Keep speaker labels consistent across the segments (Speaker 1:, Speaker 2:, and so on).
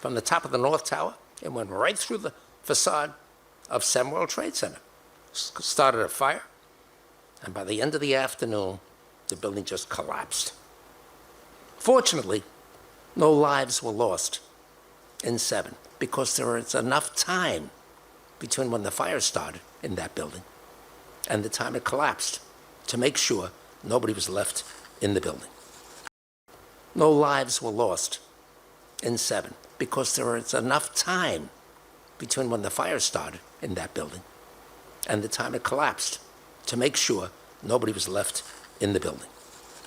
Speaker 1: from the top of the North Tower. It went right through the facade of 7 World Trade Center. Started a fire, and by the end of the afternoon, the building just collapsed. Fortunately, no lives were lost in 7 because there was enough time between when the fire started in that building and the time it collapsed to make sure nobody was left in the building. No lives were lost in 7 because there was enough time between when the fire started in that building and the time it collapsed to make sure nobody was left in the building.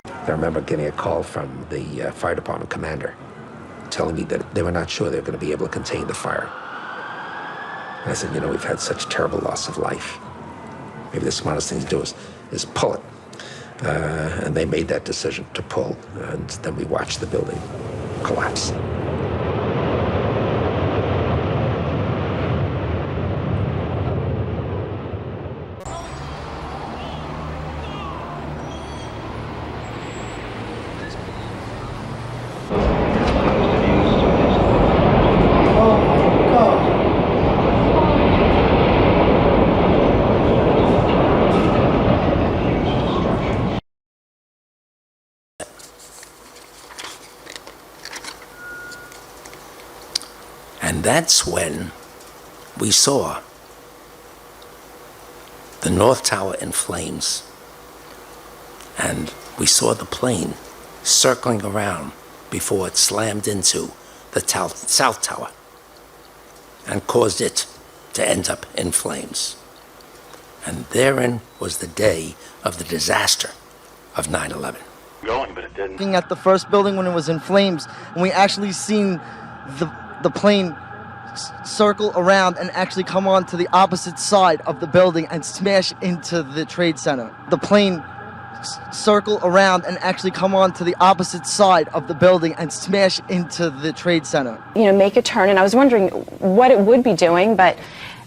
Speaker 1: I remember getting a call from the fire department commander telling me that they were not sure they were going to be able to contain the fire. And I said, you know, we've had such terrible loss of life. Maybe the smartest thing to do is pull it. And they made that decision to pull, and then we watched the building collapse. And that's when we saw the North Tower in flames. And we saw the plane circling around before it slammed into the South Tower and caused it to end up in flames. And therein was the day of the disaster of 9/11.
Speaker 2: Going, but it didn't.
Speaker 3: Looking at the first building when it was in flames, and we actually seen the plane circle around and actually come on to the opposite side of the building and smash into the Trade Center. The plane circle around and actually come on to the opposite side of the building and smash into the Trade Center.
Speaker 4: You know, make a turn, and I was wondering what it would be doing, but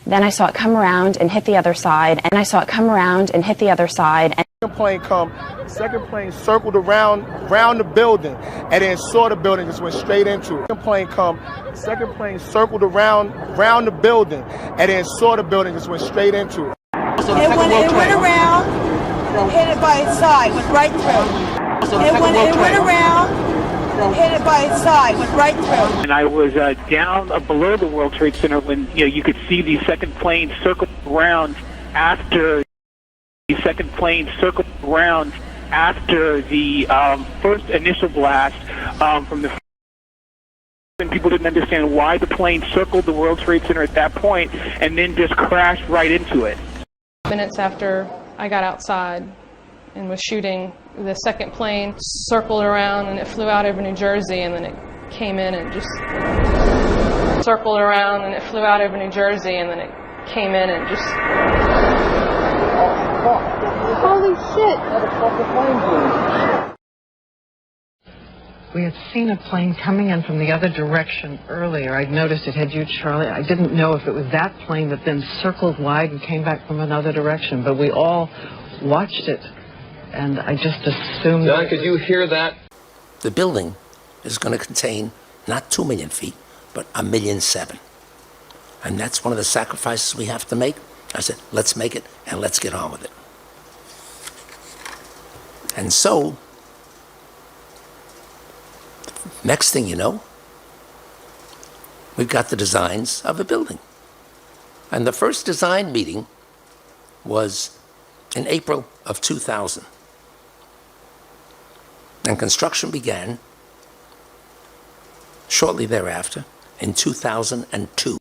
Speaker 4: then I saw it come around and hit the other side, and I saw it come around and hit the other side.
Speaker 5: Second plane circled around the building and then saw the building, just went straight into it. Second plane circled around the building and then saw the building, just went straight into it.
Speaker 6: It went around and hit it by its side, went right through. It went around and hit it by its side, went right through.
Speaker 7: And I was down below the World Trade Center when you could see the second plane circle around after the first initial blast from the. And people didn't understand why the plane circled the World Trade Center at that point and then just crashed right into it.
Speaker 8: Minutes after I got outside and was shooting, the second plane circled around and it flew out over New Jersey, and then it came in and just circled around and it flew out over New Jersey, and then it came in and just.
Speaker 6: Holy shit!
Speaker 9: We had seen a plane coming in from the other direction earlier. I'd noticed it had you, Charlie. I didn't know if it was that plane that then circled wide and came back from another direction, but we all watched it, and I just assumed...
Speaker 10: John, could you hear that?
Speaker 1: The building is going to contain not 2 million feet, but 1.7 million. And that's one of the sacrifices we have to make. I said, let's make it, and let's get on with it. And so, next thing you know, we've got the designs of the building. And the first design meeting was in April of 2000. And construction began shortly thereafter in 2002.